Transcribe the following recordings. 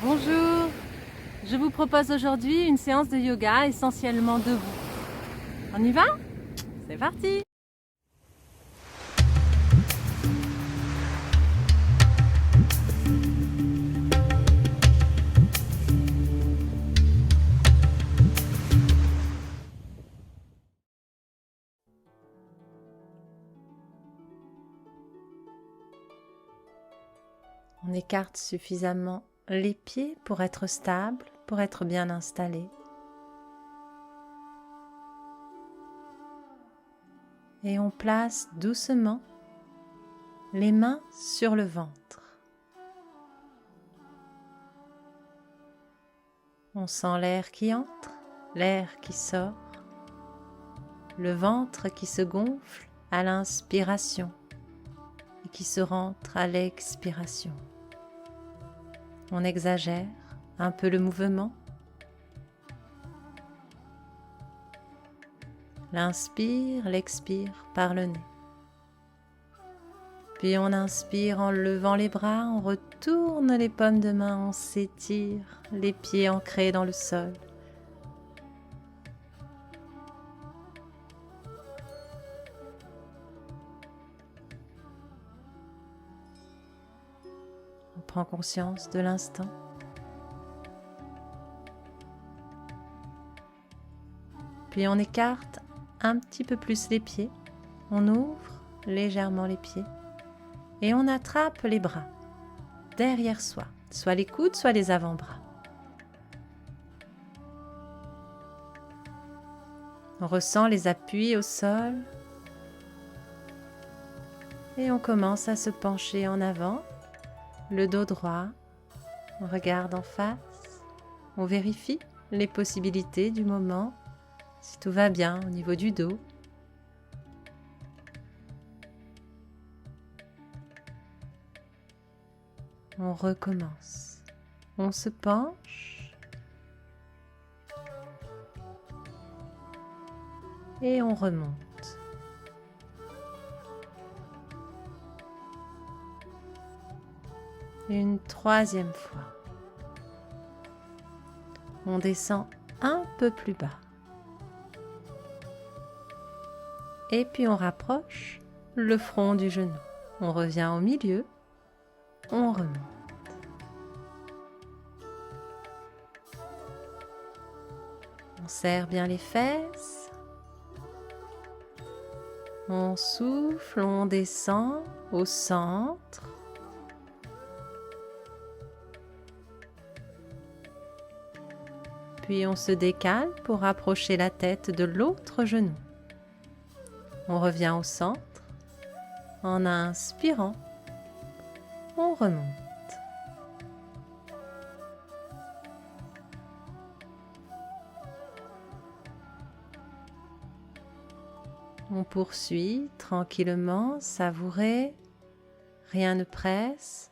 Bonjour, je vous propose aujourd'hui une séance de yoga essentiellement debout. On y va? C'est parti! On écarte suffisamment les pieds pour être stable, pour être bien installé. Et on place doucement les mains sur le ventre. On sent l'air qui entre, l'air qui sort, le ventre qui se gonfle à l'inspiration et qui se rentre à l'expiration. On exagère un peu le mouvement. L'inspire, l'expire par le nez. Puis on inspire en levant les bras, on retourne les paumes de main, on s'étire, les pieds ancrés dans le sol. On prend conscience de l'instant. Puis on écarte un petit peu plus les pieds, on ouvre légèrement les pieds et on attrape les bras derrière soi, soit les coudes, soit les avant-bras. On ressent les appuis au sol et on commence à se pencher en avant, le dos droit, on regarde en face, on vérifie les possibilités du moment, si tout va bien au niveau du dos. On recommence, on se penche et on remonte. Une troisième fois. On descend un peu plus bas. Et puis on rapproche le front du genou. On revient au milieu, on remonte. On serre bien les fesses. On souffle, on descend au centre. Puis on se décale pour rapprocher la tête de l'autre genou. On revient au centre. En inspirant, on remonte. On poursuit tranquillement, savouré, rien ne presse.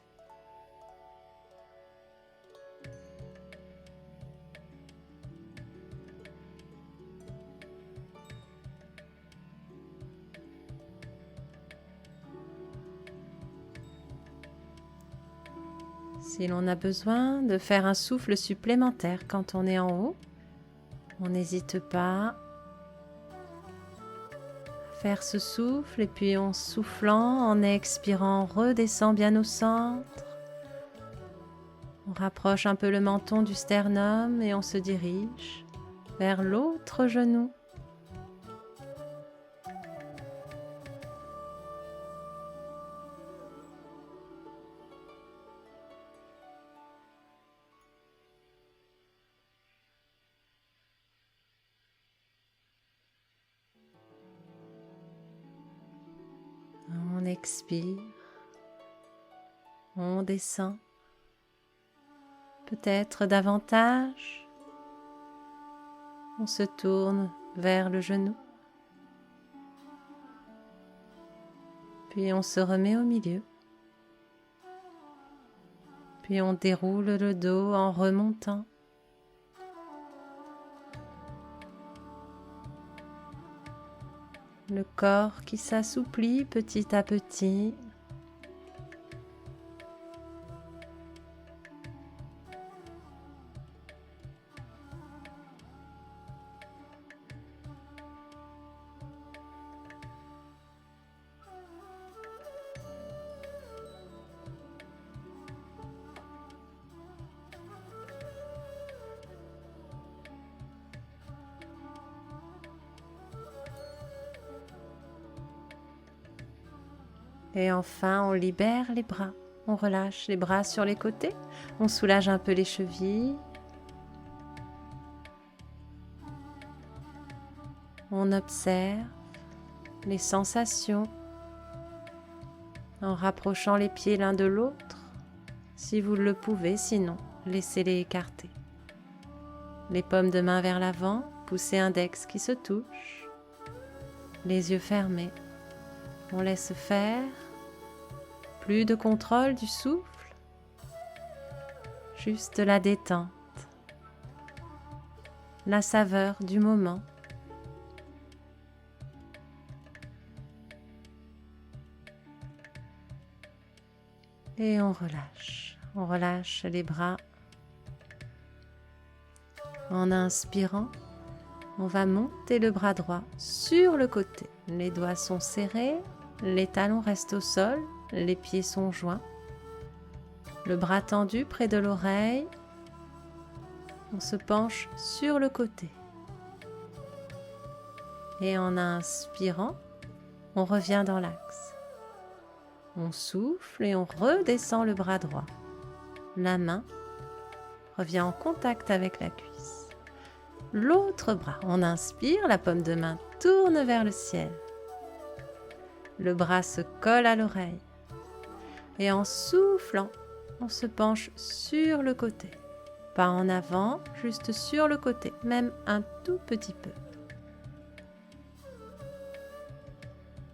Si l'on a besoin de faire un souffle supplémentaire quand on est en haut, on n'hésite pas à faire ce souffle et puis en soufflant, en expirant, on redescend bien au centre. On rapproche un peu le menton du sternum et on se dirige vers l'autre genou. On expire, on descend, peut-être davantage. On se tourne vers le genou, puis on se remet au milieu, puis on déroule le dos en remontant. Le corps qui s'assouplit petit à petit. Et enfin, on libère les bras. On relâche les bras sur les côtés. On soulage un peu les chevilles. On observe les sensations en rapprochant les pieds l'un de l'autre. Si vous le pouvez, sinon, laissez-les écarter. Les paumes de main vers l'avant, poussez index qui se touche. Les yeux fermés. On laisse faire. Plus de contrôle du souffle. Juste la détente. La saveur du moment. Et on relâche. On relâche les bras. En inspirant, on va monter le bras droit sur le côté. Les doigts sont serrés, les talons restent au sol, les pieds sont joints. Le bras tendu près de l'oreille. On se penche sur le côté. Et en inspirant, on revient dans l'axe. On souffle et on redescend le bras droit. La main revient en contact avec la cuisse. L'autre bras, on inspire, la paume de main tourne vers le ciel. Le bras se colle à l'oreille. Et en soufflant, on se penche sur le côté. Pas en avant, juste sur le côté, même un tout petit peu.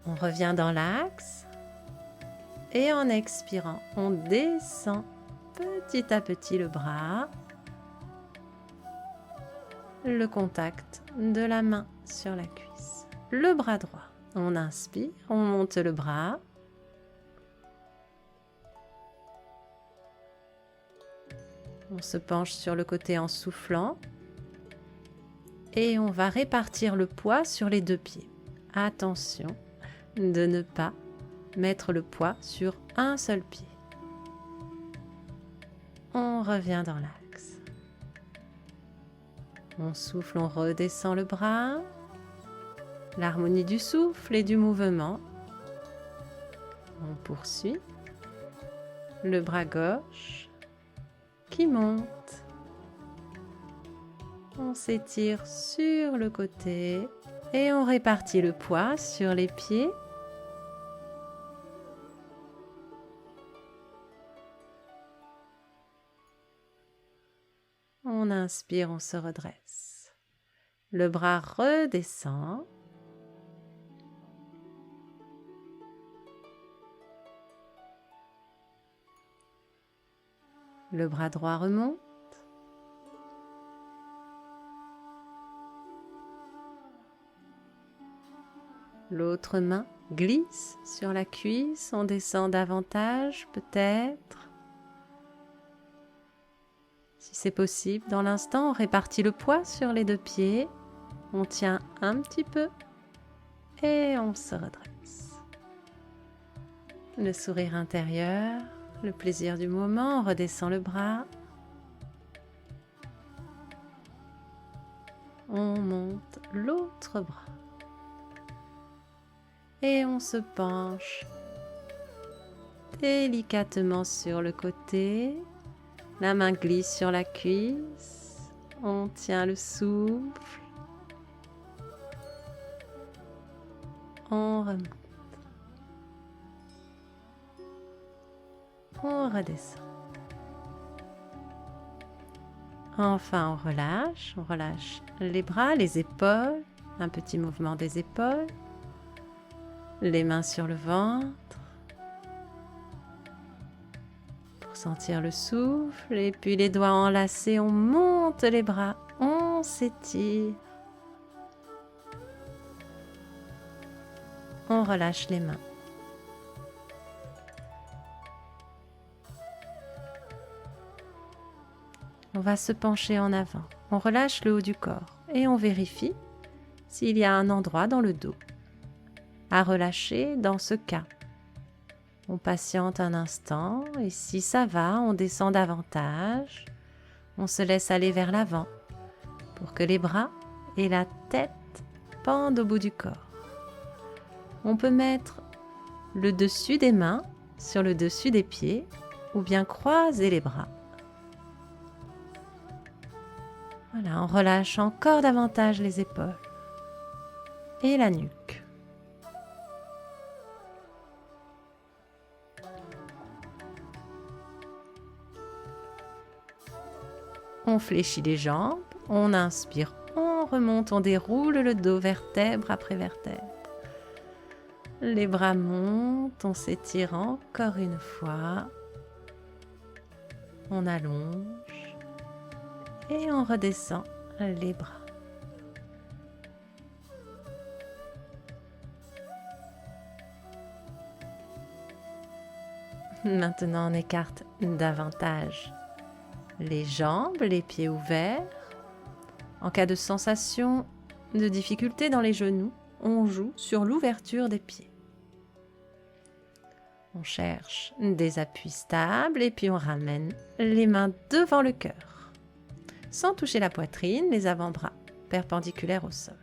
On revient dans l'axe. Et en expirant, on descend petit à petit le bras. Le contact de la main sur la cuisse. Le bras droit. On inspire, on monte le bras. On se penche sur le côté en soufflant. Et on va répartir le poids sur les deux pieds. Attention de ne pas mettre le poids sur un seul pied. On revient dans l'axe. On souffle, on redescend le bras. L'harmonie du souffle et du mouvement. On poursuit. Le bras gauche qui monte. On s'étire sur le côté et on répartit le poids sur les pieds. On inspire, on se redresse. Le bras redescend. Le bras droit remonte. L'autre main glisse sur la cuisse. On descend davantage, peut-être. Si c'est possible, dans l'instant, on répartit le poids sur les deux pieds. On tient un petit peu et on se redresse. Le sourire intérieur, le plaisir du moment, on redescend le bras. On monte l'autre bras. Et on se penche délicatement sur le côté. La main glisse sur la cuisse. On tient le souffle. On remonte. On redescend. Enfin, on relâche les bras, les épaules, un petit mouvement des épaules, les mains sur le ventre, pour sentir le souffle, et puis les doigts enlacés, on monte les bras, on s'étire, on relâche les mains. On va se pencher en avant. On relâche le haut du corps et on vérifie s'il y a un endroit dans le dos à relâcher dans ce cas. On patiente un instant et si ça va, on descend davantage. On se laisse aller vers l'avant pour que les bras et la tête pendent au bout du corps. On peut mettre le dessus des mains sur le dessus des pieds ou bien croiser les bras. Voilà, on relâche encore davantage les épaules et la nuque. On fléchit les jambes, on inspire, on remonte, on déroule le dos vertèbre après vertèbre. Les bras montent, on s'étire encore une fois. On allonge et on redescend les bras. Maintenant, on écarte davantage les jambes, les pieds ouverts. En cas de sensation de difficulté dans les genoux, on joue sur l'ouverture des pieds. On cherche des appuis stables et puis on ramène les mains devant le cœur. Sans toucher la poitrine, les avant-bras perpendiculaires au sol.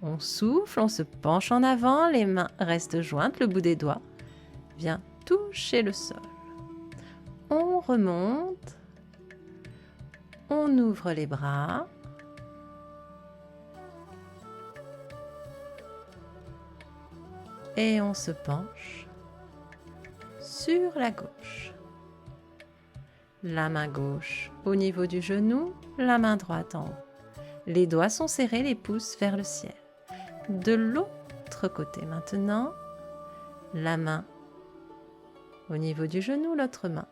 On souffle, on se penche en avant, les mains restent jointes, le bout des doigts vient toucher le sol. On remonte, on ouvre les bras. Et on se penche sur la gauche. La main gauche au niveau du genou, la main droite en haut. Les doigts sont serrés, les pouces vers le ciel. De l'autre côté maintenant, la main au niveau du genou, l'autre main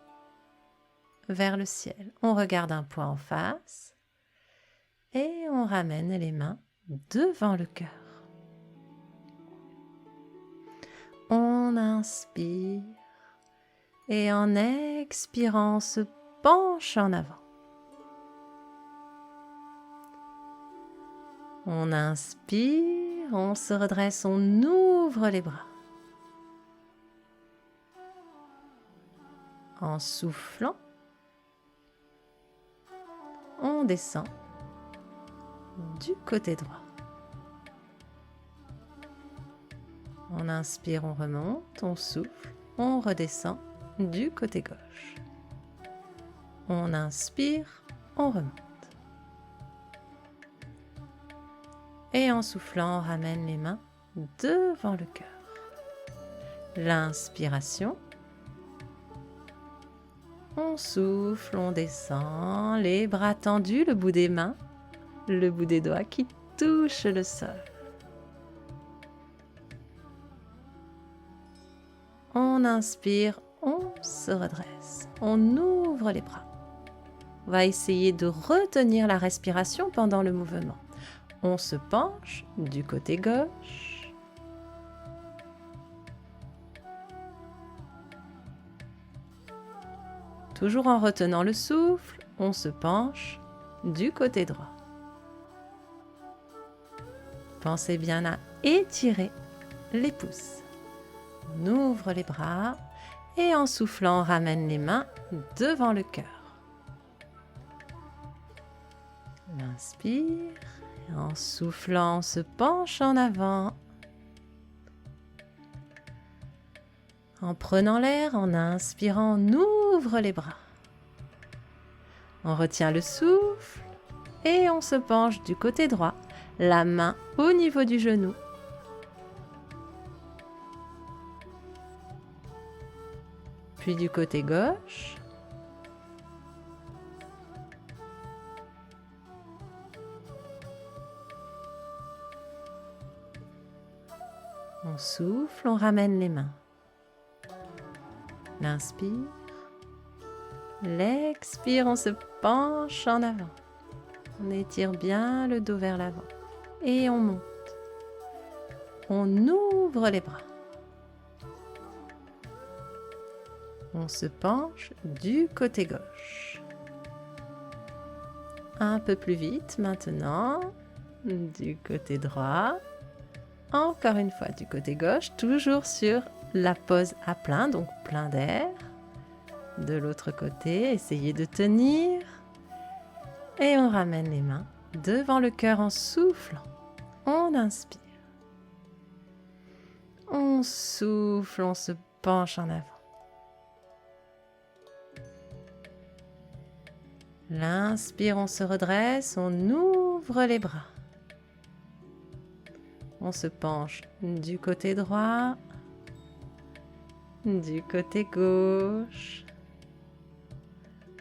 vers le ciel. On regarde un point en face et on ramène les mains devant le cœur. On inspire et en expirant, on se penche en avant. On inspire, on se redresse, on ouvre les bras. En soufflant, on descend du côté droit. On inspire, on remonte, on souffle, on redescend du côté gauche. On inspire, on remonte. Et en soufflant, on ramène les mains devant le cœur. L'inspiration. On souffle, on descend, les bras tendus, le bout des mains, le bout des doigts qui touche le sol. On inspire, on se redresse, on ouvre les bras. On va essayer de retenir la respiration pendant le mouvement. On se penche du côté gauche. Toujours en retenant le souffle, on se penche du côté droit. Pensez bien à étirer les pouces. On ouvre les bras et en soufflant, on ramène les mains devant le cœur. On inspire et en soufflant, on se penche en avant. En prenant l'air, en inspirant, on ouvre les bras. On retient le souffle et on se penche du côté droit, la main au niveau du genou. Puis du côté gauche. On souffle, on ramène les mains. L'inspire. L'expire, on se penche en avant. On étire bien le dos vers l'avant. Et on monte. On ouvre les bras. On se penche du côté gauche. Un peu plus vite maintenant, du côté droit. Encore une fois du côté gauche, toujours sur la pose à plein, donc plein d'air. De l'autre côté, essayez de tenir. Et on ramène les mains devant le cœur en soufflant. On inspire. On souffle, on se penche en avant. L'inspire, on se redresse, on ouvre les bras. On se penche du côté droit, du côté gauche.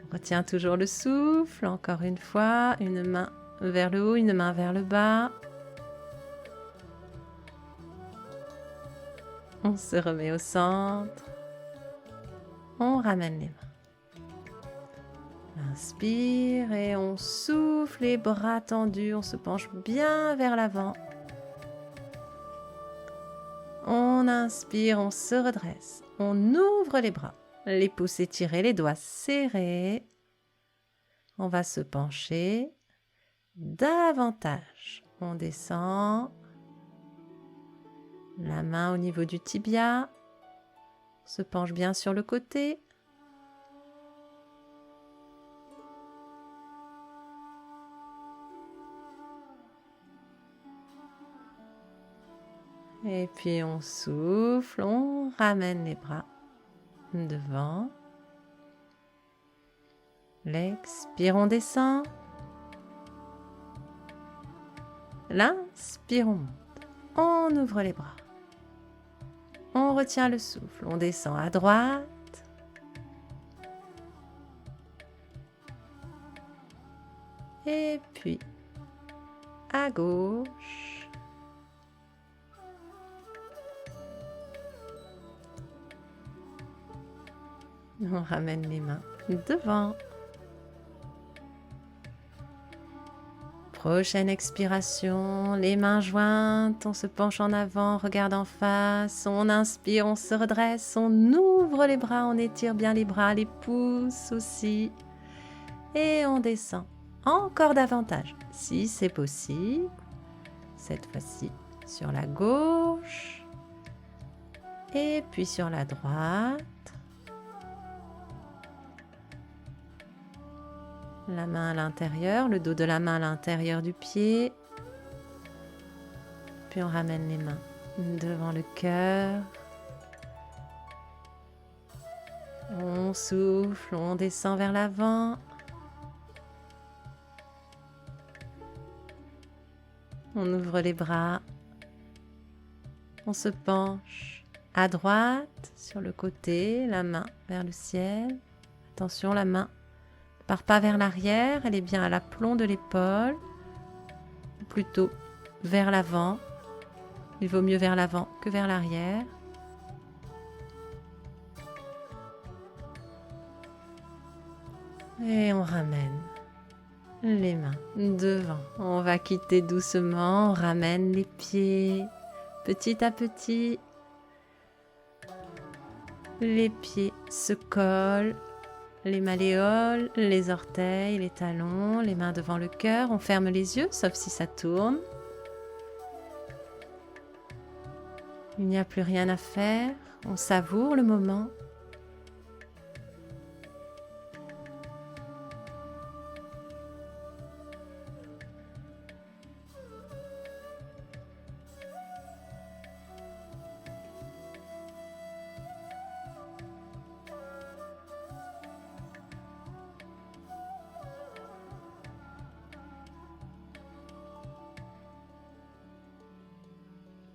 On retient toujours le souffle, encore une fois, une main vers le haut, une main vers le bas. On se remet au centre. On ramène les mains. Inspire et on souffle, les bras tendus, on se penche bien vers l'avant. On inspire, on se redresse, on ouvre les bras, les pouces étirés, les doigts serrés. On va se pencher davantage. On descend, la main au niveau du tibia, on se penche bien sur le côté. Et puis on souffle, on ramène les bras devant. L'expire, on descend. L'inspire, on monte. On ouvre les bras. On retient le souffle. On descend à droite. Et puis à gauche. On ramène les mains devant. Prochaine expiration, les mains jointes, on se penche en avant, regarde en face, on inspire, on se redresse, on ouvre les bras, on étire bien les bras, les pouces aussi, et on descend encore davantage, si c'est possible, cette fois-ci sur la gauche, et puis sur la droite. La main à l'intérieur, le dos de la main à l'intérieur du pied. Puis on ramène les mains devant le cœur. On souffle, on descend vers l'avant. On ouvre les bras. On se penche à droite, sur le côté, la main vers le ciel. Attention, la main ne part pas vers l'arrière, elle est bien à l'aplomb de l'épaule, ou plutôt vers l'avant. Il vaut mieux vers l'avant que vers l'arrière. Et on ramène les mains devant. On va quitter doucement, on ramène les pieds petit à petit. Les pieds se collent. Les malléoles, les orteils, les talons, les mains devant le cœur. On ferme les yeux, sauf si ça tourne. Il n'y a plus rien à faire. On savoure le moment.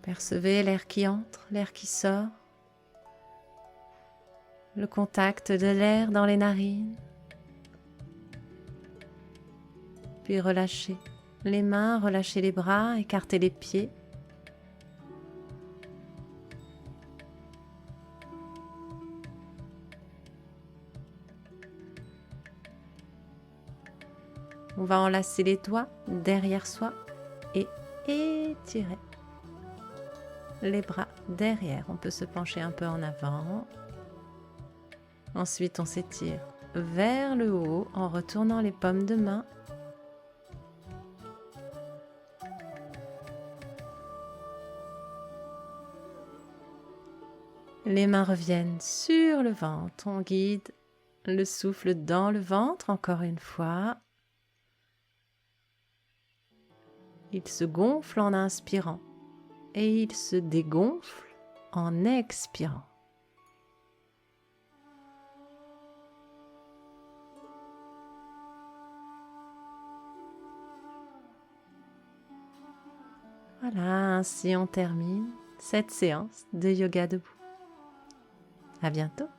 Percevez l'air qui entre, l'air qui sort, le contact de l'air dans les narines. Puis relâchez les mains, relâchez les bras, écartez les pieds. On va enlacer les doigts derrière soi et étirer les bras derrière. On peut se pencher un peu en avant. Ensuite, on s'étire vers le haut en retournant les paumes de main. Les mains reviennent sur le ventre. On guide le souffle dans le ventre encore une fois. Il se gonfle en inspirant et il se dégonfle en expirant. Voilà, ainsi on termine cette séance de yoga debout. À bientôt.